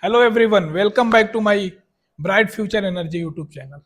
Hello everyone, welcome back to my bright future energy YouTube channel.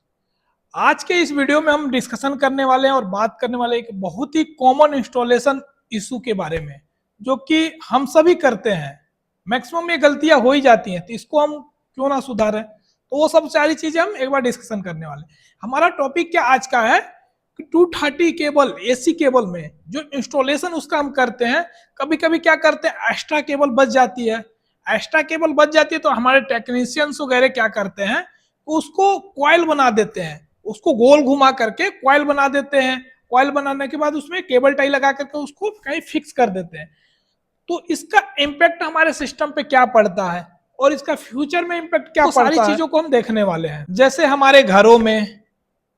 आज के इस video में हम डिस्कशन करने वाले हैं और बात करने वाले हैं एक बहुत ही कॉमन इंस्टॉलेशन इशू के बारे में, जो कि हम सभी करते हैं। मैक्सिमम ये गलतियां हो ही जाती हैं, तो इसको हम क्यों ना सुधारें। तो वो सब सारी चीजें हम एक बार डिस्कशन करने वाले हैं। हमारा टॉपिक क्या आज का है कि 230 केबल एसी केबल में जो इंस्टॉलेशन उसका हम करते हैं, कभी कभी क्या करते हैं, एक्स्ट्रा केबल बच जाती है। एक्स्ट्रा केबल बच जाती है तो हमारे टेक्नीशियंस वगैरह क्या करते हैं, उसको कॉइल बना देते हैं, उसको गोल घुमा करके कॉइल बना देते हैं। कॉइल बनाने के बाद उसमें केबल टाई लगा करके उसको कहीं फिक्स कर देते हैं। तो इसका इम्पैक्ट हमारे सिस्टम पे क्या पड़ता है और इसका फ्यूचर में इम्पैक्ट क्या पड़ता है, सारी चीजों को हम देखने वाले हैं। जैसे हमारे घरों में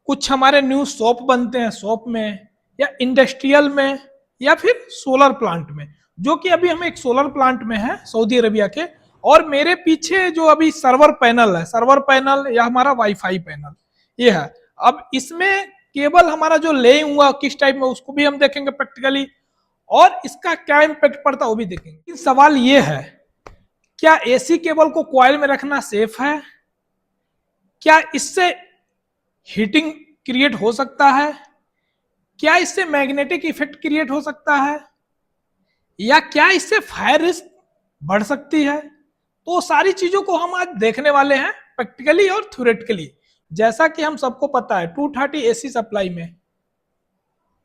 कुछ हमारे न्यू शॉप बनते हैं, शॉप में या इंडस्ट्रियल में या फिर सोलर प्लांट में, जो कि अभी हम एक सोलर प्लांट में है सऊदी अरेबिया के। और मेरे पीछे जो अभी सर्वर पैनल है, सर्वर पैनल या हमारा वाईफाई पैनल ये है। अब इसमें केबल हमारा जो ले हुआ किस टाइप में, उसको भी हम देखेंगे प्रैक्टिकली, और इसका क्या इम्पैक्ट पड़ता है वो भी देखेंगे। सवाल ये है, क्या एसी केबल को कॉइल में रखना सेफ है? क्या इससे हीटिंग क्रिएट हो सकता है? क्या इससे मैग्नेटिक इफेक्ट क्रिएट हो सकता है? या क्या इससे फायर रिस्क बढ़ सकती है? तो सारी चीजों को हम आज देखने वाले हैं प्रैक्टिकली और थ्योरेटिकली। जैसा कि हम सबको पता है 230 एसी सप्लाई में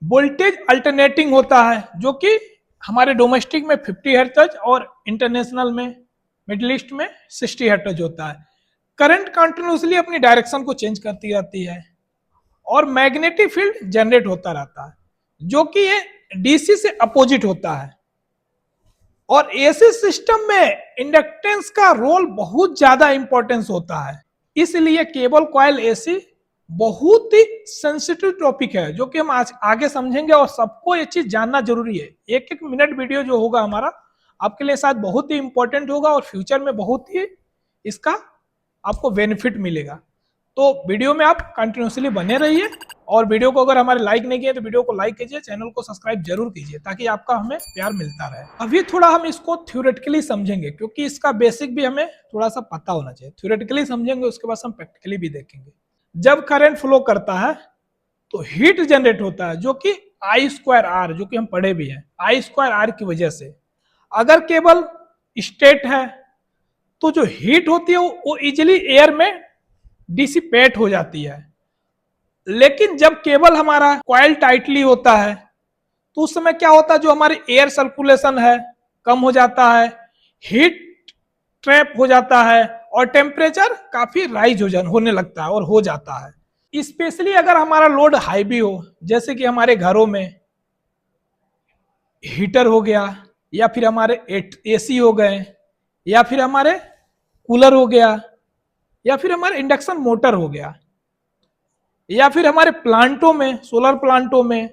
वोल्टेज अल्टरनेटिंग होता है, जो कि हमारे डोमेस्टिक में 50 हर्ट्ज और इंटरनेशनल में मिडिल ईस्ट में 60 हर्ट्ज होता है। करंट कंटिन्यूसली अपनी डायरेक्शन को चेंज करती रहती है और मैग्नेटिक फील्ड जनरेट होता रहता है, जो कि ये डीसी से अपोजिट होता है। और एसी सिस्टम में इंडक्टेंस का रोल बहुत ज्यादा इंपॉर्टेंस होता है। इसलिए केबल कॉइल एसी बहुत ही सेंसिटिव टॉपिक है, जो कि हम आज आगे समझेंगे और सबको ये चीज जानना जरूरी है। एक एक मिनट वीडियो जो होगा हमारा आपके लिए शायद बहुत ही इंपॉर्टेंट होगा और फ्यूचर में बहुत ही इसका आपको बेनिफिट मिलेगा। तो वीडियो में आप कंटिन्यूसली बने रहिए, और वीडियो को अगर हमारे लाइक नहीं किए तो वीडियो को लाइक कीजिए, चैनल को सब्सक्राइब जरूर कीजिए, ताकि आपका हमें प्यार मिलता रहे। अभी थोड़ा हम इसको थ्योरेटिकली समझेंगे, क्योंकि इसका बेसिक भी हमें थोड़ा सा पता होना चाहिए। थ्योरेटिकली समझेंगे, उसके बाद हम प्रैक्टिकली भी देखेंगे। जब करंट फ्लो करता है तो हीट जनरेट होता है, जो कि आई स्क्वायर आर, जो कि हम पढ़े भी हैं, आई स्क्वायर आर की वजह से। अगर केबल स्ट्रेट है तो जो हीट होती है वो इजिली एयर में डिसिपेट हो जाती है। लेकिन जब केबल हमारा कॉइल टाइटली होता है तो उस समय क्या होता है, जो हमारी एयर सर्कुलेशन है कम हो जाता है, हीट ट्रैप हो जाता है और टेम्परेचर काफी राइज होने लगता है और हो जाता है। स्पेशली अगर हमारा लोड हाई भी हो, जैसे कि हमारे घरों में हीटर हो गया, या फिर हमारे एसी हो गए, या फिर हमारे कूलर हो गया, या फिर हमारे इंडक्शन मोटर हो गया, या फिर हमारे प्लांटों में, सोलर प्लांटों में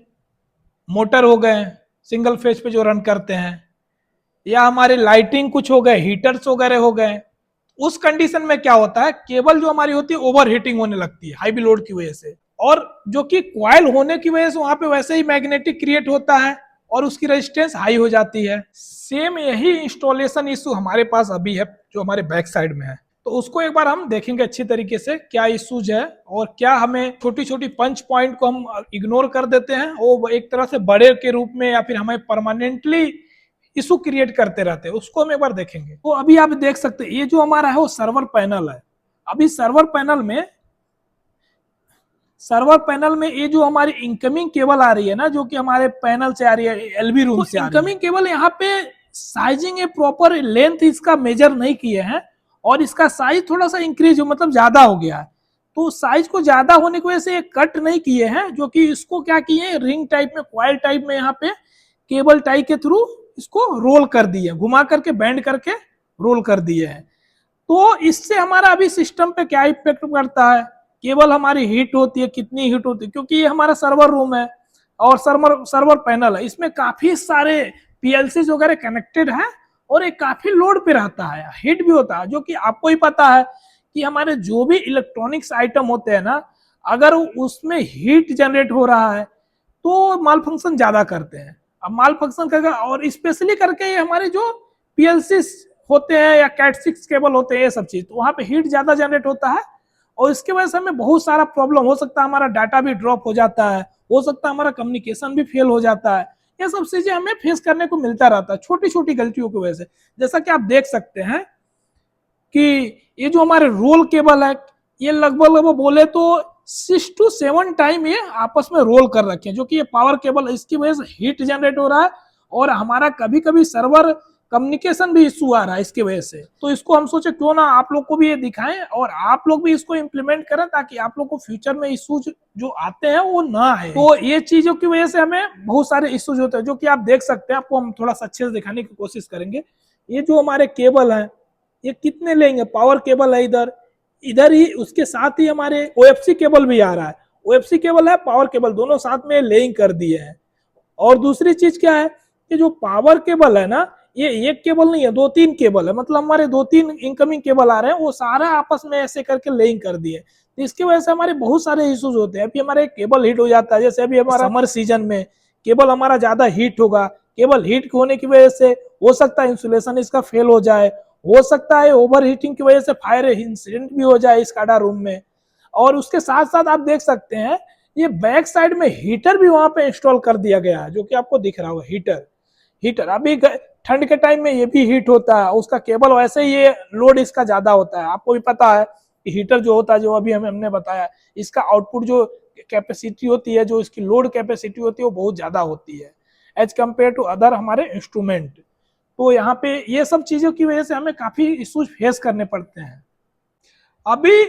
मोटर हो गए सिंगल फेज पे जो रन करते हैं, या हमारे लाइटिंग कुछ हो गए, हीटर्स वगैरह हो गए। उस कंडीशन में क्या होता है, केबल जो हमारी होती है ओवर हीटिंग होने लगती है हाई लोड की वजह से, और जो कि कॉइल होने की वजह से वहां पे वैसे ही मैग्नेटिक क्रिएट होता है और उसकी रेजिस्टेंस हाई हो जाती है। सेम यही इंस्टॉलेशन इशू हमारे पास अभी है, जो हमारे बैक साइड में है। तो उसको एक बार हम देखेंगे अच्छी तरीके से, क्या इश्यूज है और क्या हमें छोटी छोटी पंच पॉइंट को हम इग्नोर कर देते हैं, वो एक तरह से बड़े के रूप में या फिर हमें परमानेंटली इशू क्रिएट करते रहते हैं, उसको हम एक बार देखेंगे। तो अभी आप देख सकते हैं ये जो हमारा है वो सर्वर पैनल है। अभी सर्वर पैनल में ये जो हमारी इनकमिंग केबल आ रही है ना, जो कि हमारे पैनल से आ रही है, एलबी रूम से आ रही है, इनकमिंग केबल यहाँ पे साइजिंग ए प्रॉपर लेंथ इसका मेजर नहीं किए हैं और इसका साइज थोड़ा सा इंक्रीज हो, मतलब ज्यादा हो गया है। तो साइज को ज्यादा होने की वजह से कट नहीं किए हैं, जो कि इसको क्या किए, रिंग टाइप में, क्वाइल टाइप में यहाँ पे केबल टाई के थ्रू इसको रोल कर दिए, घुमा करके बैंड करके रोल कर दिए हैं। तो इससे हमारा अभी सिस्टम पे क्या इफेक्ट पड़ता है, केवल हमारी हीट होती है, कितनी हीट होती है, क्योंकि ये हमारा सर्वर रूम है और सर्वर पैनल है, इसमें काफी सारे पीएलसी वगैरह कनेक्टेड है और एक काफी लोड पे रहता है, हीट भी होता है। जो कि आपको ही पता है कि हमारे जो भी इलेक्ट्रॉनिक्स आइटम होते हैं ना, अगर उसमें हीट जनरेट हो रहा है तो माल फंक्शन ज्यादा करते हैं। अब माल फंक्शन करके, और स्पेशली करके ये हमारे जो पीएलसी होते हैं या कैट 6 केबल होते हैं, ये सब चीज, तो वहां पे हीट ज्यादा जनरेट होता है और इसकी वजह से हमें बहुत सारा प्रॉब्लम हो सकता है, हमारा डाटा भी ड्रॉप हो जाता है, हो सकता है हमारा कम्युनिकेशन भी फेल हो जाता है। ये सब चीजें हमें फेस करने को मिलता रहता है छोटी छोटी गलतियों की वजह से। जैसा कि आप देख सकते हैं कि ये जो हमारे रोल केबल है, ये लगभग लगभग बोले तो 6 to 7 टाइम ये आपस में रोल कर रखे हैं, जो कि ये पावर केबल, इसकी वजह से हीट जनरेट हो रहा है और हमारा कभी कभी सर्वर कम्युनिकेशन भी इशू आ रहा है इसकी वजह से। तो इसको हम सोचे क्यों ना आप लोग को भी ये दिखाएं और आप लोग भी इसको इम्प्लीमेंट करें, ताकि आप लोग को फ्यूचर में इशूज जो आते हैं वो ना आए। तो ये चीजों की वजह से हमें बहुत सारे इशूज होते हैं, जो कि आप देख सकते हैं। आपको हम थोड़ा सा अच्छे से दिखाने की कोशिश करेंगे। ये जो हमारे केबल है, ये कितने लेंगे, पावर केबल है इधर, इधर ही उसके साथ ही हमारे ओएफसी केबल भी आ रहा है। ओएफसी केबल है, पावर केबल, दोनों साथ में लेइंग कर दिए हैं। और दूसरी चीज क्या है कि जो पावर केबल है ना, ये एक केबल नहीं है, 2-3 केबल है, मतलब हमारे 2-3 इनकमिंग केबल आ रहे हैं, वो सारा आपस में ऐसे करके लेइंग कर दिए। तो इसकी वजह से हमारे बहुत सारे इश्यूज होते हैं। अभी हमारे केबल हीट हो जाता है, जैसे अभी हमारा समर सीजन में केबल हमारा ज्यादा हीट होगा। केबल हीट होने की वजह से हो सकता है इंसुलेशन इसका फेल हो जाए, हो सकता है ओवर हीटिंग की वजह से फायर इंसिडेंट भी हो जाए स्काडा रूम में। और उसके साथ साथ आप देख सकते हैं ये बैक साइड में हीटर भी वहां पे इंस्टॉल कर दिया गया है, जो कि आपको दिख रहा होगा। हीटर हीटर अभी ठंड के टाइम में ये भी हीट होता है, उसका केबल वैसे ही ये लोड इसका ज्यादा होता है। आपको भी पता है कि हीटर जो होता है, जो अभी हमने बताया, इसका आउटपुट जो कैपेसिटी होती है, जो इसकी लोड कैपेसिटी होती है, वो बहुत ज्यादा होती है एज कम्पेयर टू अदर हमारे इंस्ट्रूमेंट। तो यहाँ पे ये सब चीजों की वजह से हमें काफी इश्यूज फेस करने पड़ते हैं। अभी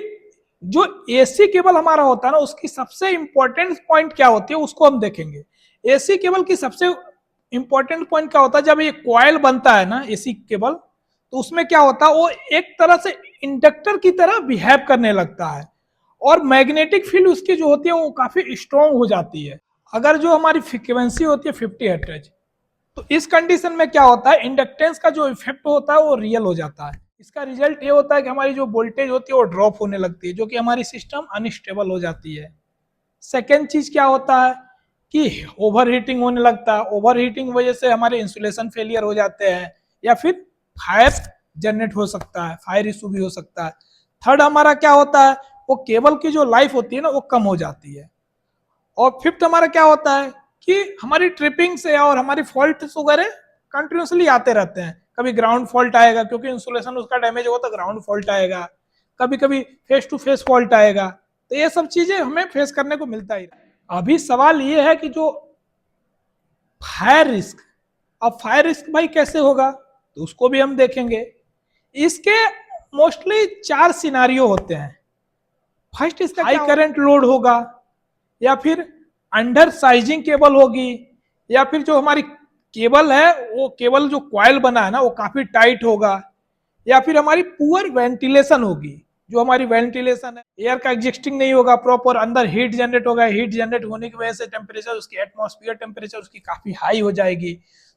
जो एसी केबल हमारा होता है ना, उसकी सबसे इंपॉर्टेंट पॉइंट क्या होती है उसको हम देखेंगे। एसी केबल की सबसे इंपॉर्टेंट पॉइंट क्या होता है, जब ये कॉइल बनता है ना एसी केबल, तो उसमें क्या होता है, वो एक तरह से इंडक्टर की तरह बिहेव करने लगता है और मैग्नेटिक फील्ड उसकी जो होती है वो काफी स्ट्रॉन्ग हो जाती है। अगर जो हमारी फ्रीक्वेंसी होती है 50 हर्ट्ज, तो इस कंडीशन में क्या होता है, इंडक्टेंस का जो इफेक्ट होता है वो रियल हो जाता है। इसका रिजल्ट ये होता है कि हमारी जो वोल्टेज होती है वो ड्रॉप होने लगती है, जो कि हमारी सिस्टम अनस्टेबल हो जाती है। सेकेंड चीज क्या होता है कि ओवर हीटिंग होने लगता है। ओवर हीटिंग वजह से हमारे इंसुलेशन फेलियर हो जाते हैं, या फिर फायर जनरेट हो सकता है, फायर इशू भी हो सकता है। थर्ड हमारा क्या होता है, वो केबल की जो लाइफ होती है ना वो कम हो जाती है। और फिफ्थ हमारा क्या होता है कि हमारी ट्रिपिंग से और हमारी फॉल्ट वगैरह कंटिन्यूसली आते रहते हैं। कभी ग्राउंड फॉल्ट आएगा, क्योंकि इंसुलेशन उसका डैमेज होगा, तो ग्राउंड फॉल्ट आएगा। कभी कभी फेस टू फेस फॉल्ट आएगा। तो ये सब चीजें हमें फेस करने को मिलता ही। अभी सवाल ये है कि जो फायर रिस्क, अब फायर रिस्क भाई कैसे होगा, तो उसको भी हम देखेंगे। इसके मोस्टली 4 सिनारियो होते हैं। फर्स्ट इसका हाई करंट लोड होगा, या फिर अंडर साइजिंग केबल होगी, या फिर जो हमारी केबल है वो केबल जो कॉइल बना है ना वो काफी टाइट होगा, या फिर हमारी पुअर वेंटिलेशन होगी। जो हमारी वेंटिलेशन है, एयर का एग्जिस्टिंग नहीं होगा प्रॉपर, अंदर हीट जनरेट होगा। हीट जनरेट होने की वजह से टेम्परेचर, उसकी एटमॉस्फेयर टेम्परेचर उसकी काफी हाई हो जाएगी।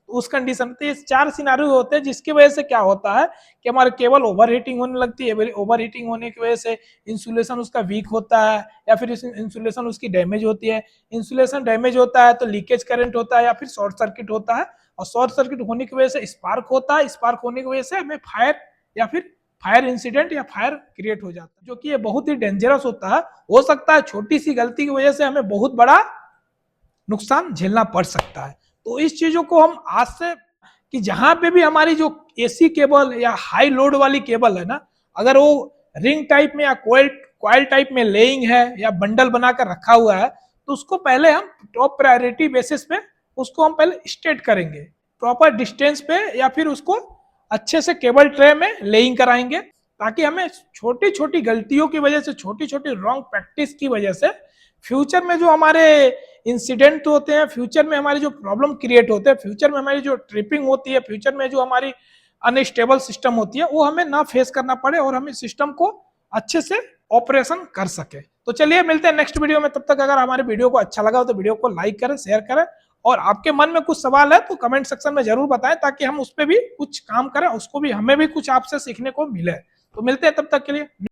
तो उस कंडीशन में ये 4 सिनारियो होते हैं, जिसकी वजह से क्या होता है कि हमारे केबल ओवर हीटिंग होने लगती है। ओवर हीटिंग होने की वजह से इंसुलेशन उसका वीक होता है, या फिर इंसुलेशन उसकी डैमेज होती है। इंसुलेशन डैमेज होता है तो लीकेज करंट होता है, या फिर शॉर्ट सर्किट होता है। और शॉर्ट सर्किट होने की वजह से स्पार्क होता है। स्पार्क होने की वजह से हमें फायर या फिर फायर इंसिडेंट या फायर क्रिएट हो जाता है, जो कि ये बहुत ही डेंजरस होता है। हो सकता है छोटी सी गलती की वजह से हमें बहुत बड़ा नुकसान झेलना पड़ सकता है। तो इस चीजों को हम आज से, कि जहां पे भी हमारी जो एसी केबल या हाई लोड वाली केबल है ना, अगर वो रिंग टाइप में या कॉइल टाइप में लेइंग है या बंडल बनाकर रखा हुआ है, तो उसको पहले हम टॉप प्रायोरिटी बेसिस पे उसको हम पहले स्टेट करेंगे प्रॉपर डिस्टेंस पे, या फिर उसको अच्छे से केबल ट्रे में लेइंग कराएंगे, ताकि हमें छोटी छोटी गलतियों की वजह से, छोटी छोटी रॉन्ग प्रैक्टिस की वजह से फ्यूचर में जो हमारे इंसिडेंट होते हैं, फ्यूचर में हमारी जो प्रॉब्लम क्रिएट होते हैं, फ्यूचर में हमारी जो ट्रिपिंग होती है, फ्यूचर में जो हमारी अनस्टेबल सिस्टम होती है, वो हमें ना फेस करना पड़े और हमें सिस्टम को अच्छे से ऑपरेशन कर सके। तो चलिए मिलते हैं नेक्स्ट वीडियो में। तब तक अगर हमारे वीडियो को अच्छा लगा हो तो वीडियो को लाइक करें, शेयर करें, और आपके मन में कुछ सवाल है तो कमेंट सेक्शन में जरूर बताएं, ताकि हम उस पर भी कुछ काम करें, उसको भी, हमें भी कुछ आपसे सीखने को मिले। तो मिलते हैं तब तक के लिए।